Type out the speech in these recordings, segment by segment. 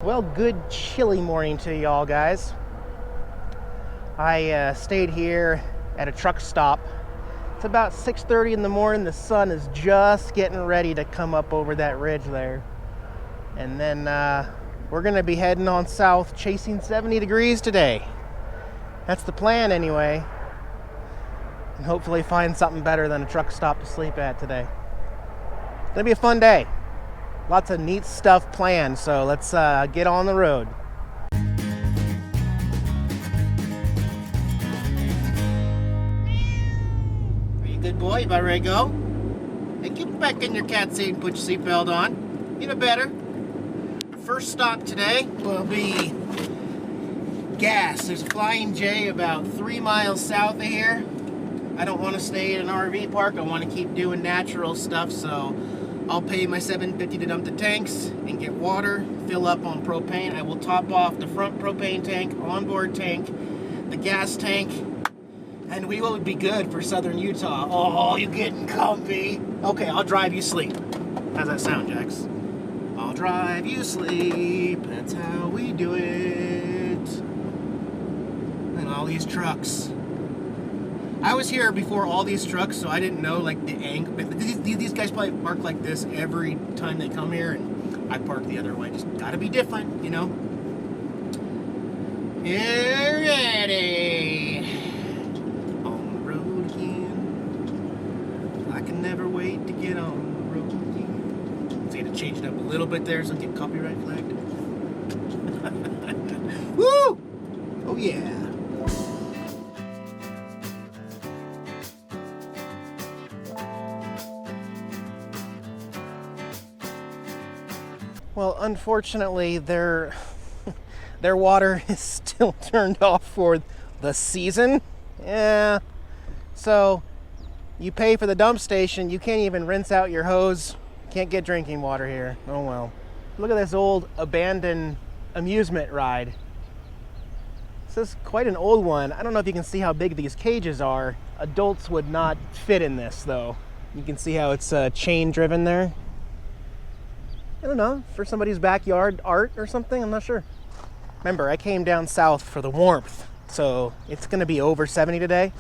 Well, good chilly morning to y'all guys. I stayed here at a truck stop. It's about 6:30 in the morning. The sun is just getting ready to come up over that ridge there. And then we're gonna be heading on south, chasing 70 degrees today. That's the plan anyway. And hopefully find something better than a truck stop to sleep at today. It's gonna be a fun day. Lots of neat stuff planned, so let's get on the road. Are you a good boy? You about ready to go? Hey, get back in your cat seat and put your seatbelt on. Get it better. Our first stop today will be gas. There's a Flying J about 3 miles south of here. I don't want to stay in an RV park. I want to keep doing natural stuff, so I'll pay my $7.50 to dump the tanks and get water, fill up on propane. I will top off the front propane tank, onboard tank, the gas tank, and we will be good for southern Utah. Oh, you're getting comfy. Okay, I'll drive you sleep. How's that sound, Jax? I'll drive you sleep. That's how we do it. And all these trucks. I was here before all these trucks, so I didn't know like the angle. These guys probably park like this every time they come here, and I park the other way. Just gotta be different, you know. You're ready. On the road again. I can never wait to get on the road again. So I had to change it up a little bit there so I don't get copyright flagged. Woo! Oh yeah. Well, unfortunately, their water is still turned off for the season. Yeah. So you pay for the dump station, you can't even rinse out your hose. Can't get drinking water here. Oh well. Look at this old abandoned amusement ride. This is quite an old one. I don't know if you can see how big these cages are. Adults would not fit in this though. You can see how it's chain driven there. I don't know, for somebody's backyard art or something, I'm not sure. Remember, I came down south for the warmth, so it's gonna be over 70 today.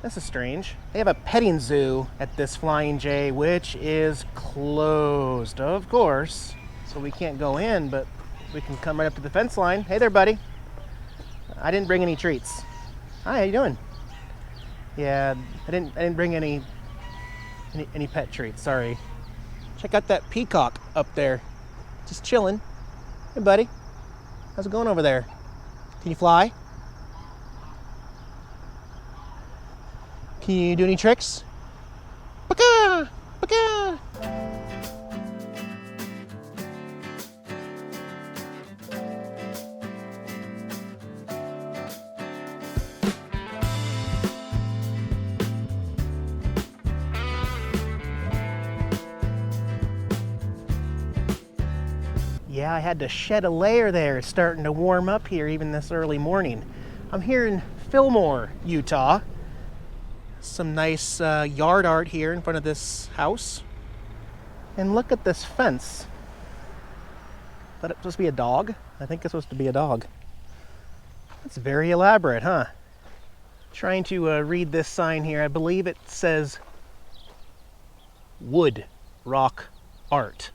This is strange. They have a petting zoo at this Flying J, which is closed, of course. So we can't go in, but we can come right up to the fence line. Hey there, buddy. I didn't bring any treats. Hi, how you doing? Yeah, I didn't bring any pet treats, sorry. Check out that peacock up there, just chilling. Hey buddy, how's it going over there? Can you fly? Can you do any tricks? Bokeh! Bokeh! Yeah, I had to shed a layer there. It's starting to warm up here even this early morning. I'm here in Fillmore, Utah. Some nice yard art here in front of this house. And look at this fence. Thought it was supposed to be a dog? I think it's supposed to be a dog. That's very elaborate, huh? Trying to read this sign here. I believe it says wood rock art.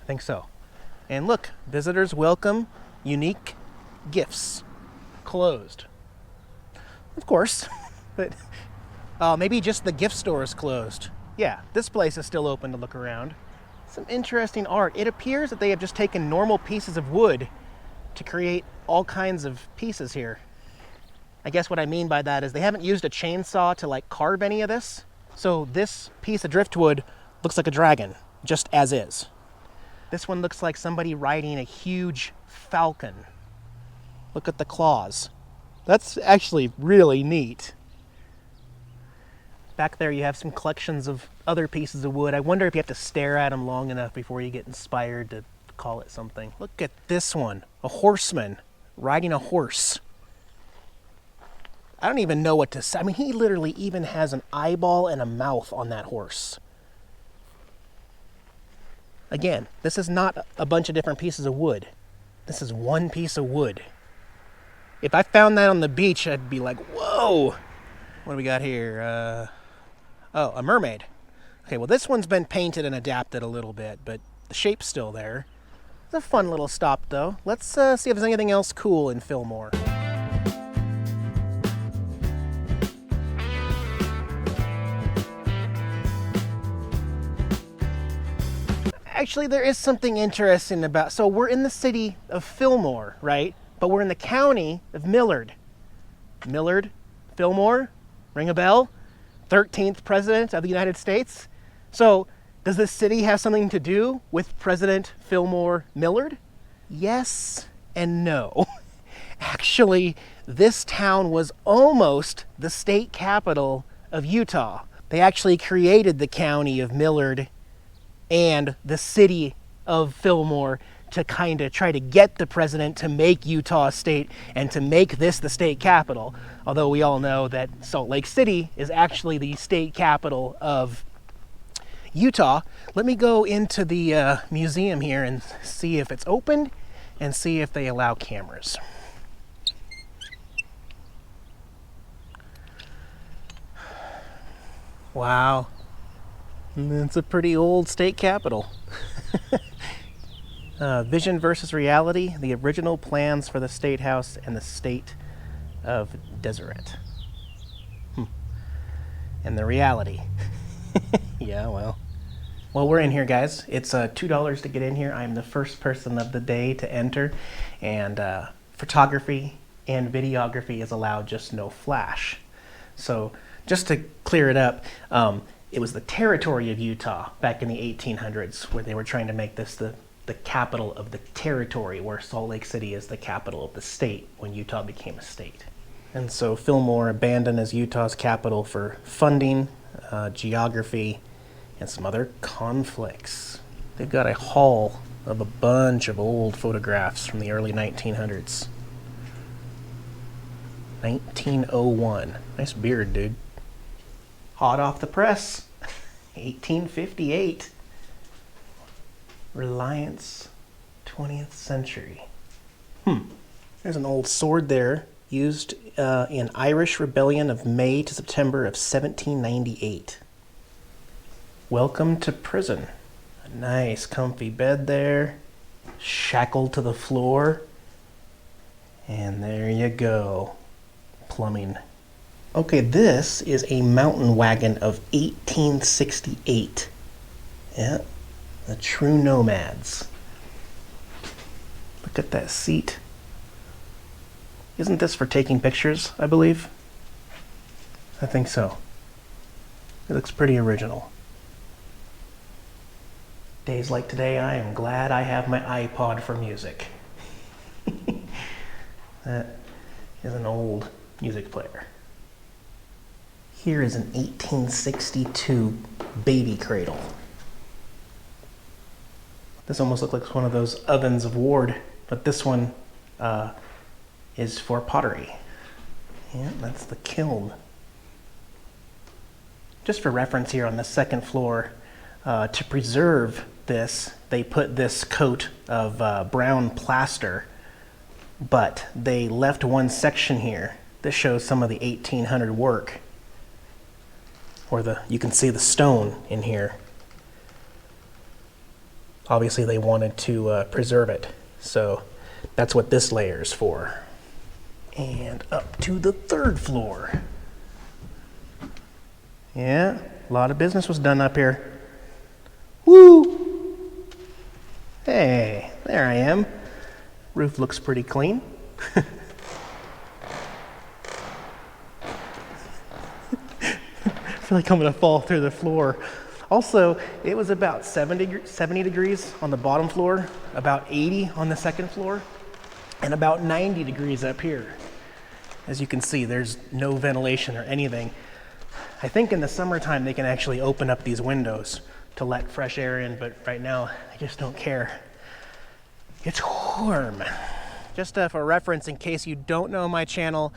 I think so. And look, visitors welcome, unique gifts. Closed. Of course, but maybe just the gift store is closed. Yeah, this place is still open to look around. Some interesting art. It appears that they have just taken normal pieces of wood to create all kinds of pieces here. I guess what I mean by that is they haven't used a chainsaw to like carve any of this. So this piece of driftwood looks like a dragon, just as is. This one looks like somebody riding a huge falcon. Look at the claws. That's actually really neat. Back there you have some collections of other pieces of wood. I wonder if you have to stare at them long enough before you get inspired to call it something. Look at this one, a horseman riding a horse. I don't even know what to say. I mean, he literally even has an eyeball and a mouth on that horse. Again, this is not a bunch of different pieces of wood. This is one piece of wood. If I found that on the beach, I'd be like, whoa! What do we got here? Oh, a mermaid. Okay, well this one's been painted and adapted a little bit, but the shape's still there. It's a fun little stop though. Let's see if there's anything else cool in Fillmore. Actually, there is something interesting about, so we're in the city of Fillmore, right? But we're in the county of Millard. Millard, Fillmore, ring a bell? 13th president of the United States. So does this city have something to do with President Fillmore Millard? Yes and no. Actually, this town was almost the state capital of Utah. They actually created the county of Millard and the city of Fillmore to kind of try to get the president to make Utah a state and to make this the state capital. Although we all know that Salt Lake City is actually the state capital of Utah. Let me go into the museum here and see if it's open and see if they allow cameras. Wow. It's a pretty old state capital. Vision versus reality, the original plans for the State House and the state of Deseret. And the reality. Yeah, well. Well, we're in here, guys. It's $2 to get in here. I'm the first person of the day to enter. And photography and videography is allowed, just no flash. So just to clear it up, it was the territory of Utah back in the 1800s where they were trying to make this the capital of the territory, where Salt Lake City is the capital of the state when Utah became a state. And so Fillmore abandoned as Utah's capital for funding, geography, and some other conflicts. They've got a haul of a bunch of old photographs from the early 1900s. 1901. Nice beard, dude. Hot off the press. 1858. Reliance, 20th century. There's an old sword there, used in Irish Rebellion of May to September of 1798. Welcome to prison. A nice comfy bed there, shackled to the floor. And there you go. Plumbing. Okay, this is a mountain wagon of 1868. Yeah, the true nomads. Look at that seat. Isn't this for taking pictures, I believe? I think so. It looks pretty original. Days like today, I am glad I have my iPod for music. That is an old music player. Here is an 1862 baby cradle. This almost looks like one of those ovens of Ward, but this one is for pottery. Yeah, that's the kiln. Just for reference here on the second floor, to preserve this, they put this coat of brown plaster, but they left one section here. This shows some of the 1800 work. Or you can see the stone in here. Obviously they wanted to preserve it, so that's what this layer is for. And up to the third floor. Yeah, a lot of business was done up here. Woo! Hey, there I am. Roof looks pretty clean. I feel like I'm gonna fall through the floor. Also, it was about 70 degrees on the bottom floor, about 80 on the second floor, and about 90 degrees up here. As you can see, there's no ventilation or anything. I think in the summertime they can actually open up these windows to let fresh air in, but right now I just don't care. It's warm. Just for reference, in case you don't know my channel,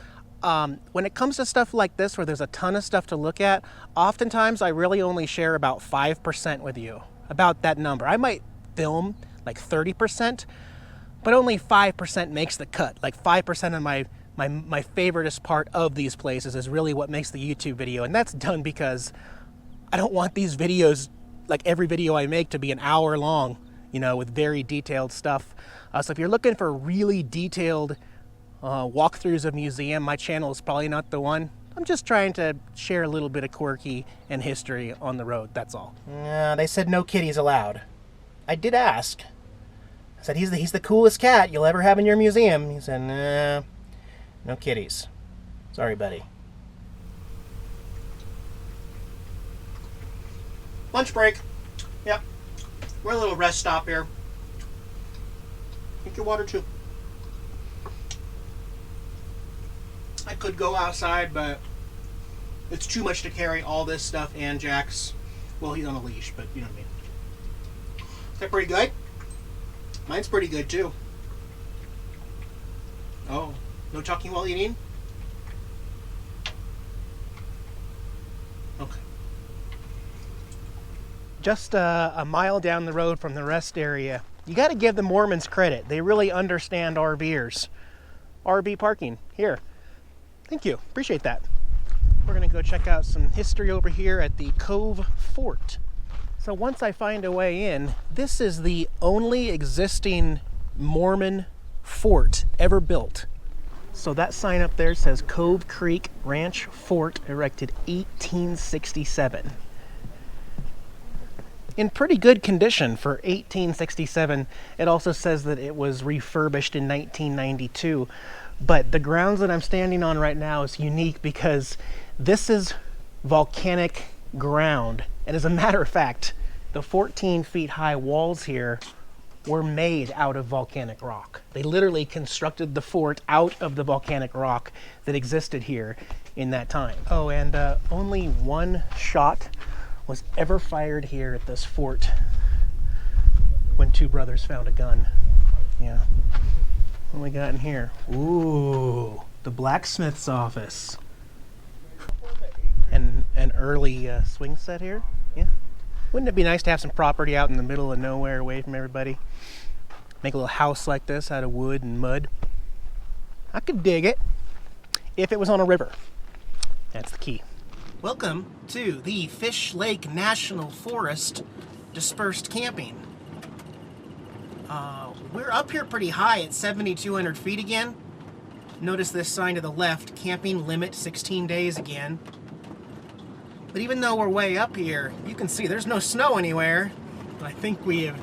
when it comes to stuff like this where there's a ton of stuff to look at, oftentimes I really only share about 5% with you, about that number. I might film like 30%, but only 5% makes the cut. Like 5% of my favoriteest part of these places is really what makes the YouTube video, and that's done because I don't want these videos, like every video I make, to be an hour long, you know, with very detailed stuff. So if you're looking for really detailed walkthroughs of museum, my channel is probably not the one. I'm just trying to share a little bit of quirky and history on the road, that's all. They said no kitties allowed. I did ask. I said, he's the coolest cat you'll ever have in your museum. He said, nah, no kitties. Sorry, buddy. Lunch break. Yep. We're a little rest stop here. Drink your water too. I could go outside, but it's too much to carry all this stuff and Jack's. Well, he's on a leash, but you know what I mean. Is that pretty good? Mine's pretty good too. Oh, no talking while eating? Okay. Just a mile down the road from the rest area. You got to give the Mormons credit. They really understand RVers. RV parking. Here. Thank you. Appreciate that. We're going to go check out some history over here at the Cove Fort. So once I find a way in, this is the only existing Mormon fort ever built. So that sign up there says Cove Creek Ranch Fort, erected 1867. In pretty good condition for 1867. It also says that it was refurbished in 1992. But the grounds that I'm standing on right now is unique because this is volcanic ground. And as a matter of fact, the 14 feet high walls here were made out of volcanic rock. They literally constructed the fort out of the volcanic rock that existed here in that time. Oh, and only one shot was ever fired here at this fort when two brothers found a gun. Yeah. What we got in here? Ooh, the blacksmith's office. And an early swing set here. Yeah. Wouldn't it be nice to have some property out in the middle of nowhere away from everybody? Make a little house like this out of wood and mud. I could dig it if it was on a river. That's the key. Welcome to the Fishlake National Forest dispersed camping. We're up here pretty high at 7,200 feet again. Notice this sign to the left, camping limit 16 days again. But even though we're way up here, you can see there's no snow anywhere. But I think we have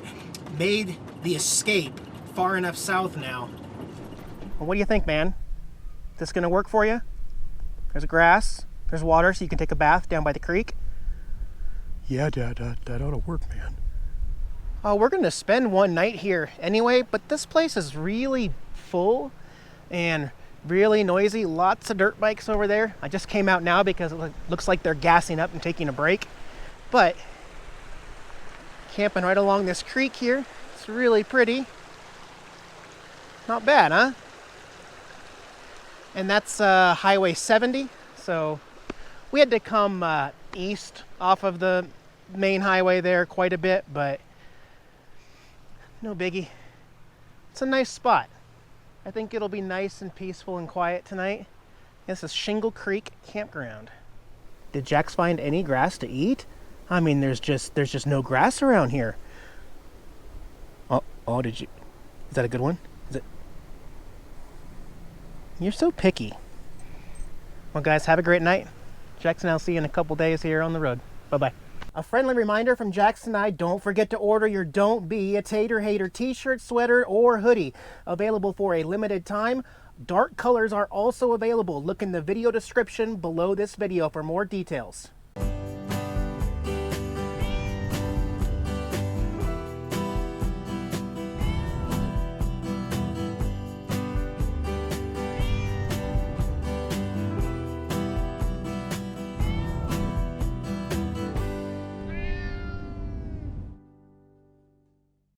made the escape far enough south now. Well, what do you think, man? Is this gonna work for you? There's grass, there's water so you can take a bath down by the creek. Yeah, Dad, that ought to work, man. Oh, we're gonna spend one night here anyway, but this place is really full and really noisy. Lots of dirt bikes over there. I just came out now because it looks like they're gassing up and taking a break. But camping right along this creek here, it's really pretty. Not bad, huh? And that's Highway 70. So we had to come east off of the main highway there quite a bit, but no biggie. It's a nice spot. I think it'll be nice and peaceful and quiet tonight. This is Shingle Creek Campground. Did Jax find any grass to eat? I mean, there's just no grass around here. Oh, did you? Is that a good one? Is it? You're so picky. Well, guys, have a great night. Jax and I'll see you in a couple days here on the road. Bye-bye. A friendly reminder from Jax and I, don't forget to order your Don't Be a Tater Hater t-shirt, sweater, or hoodie. Available for a limited time. Dark colors are also available. Look in the video description below this video for more details.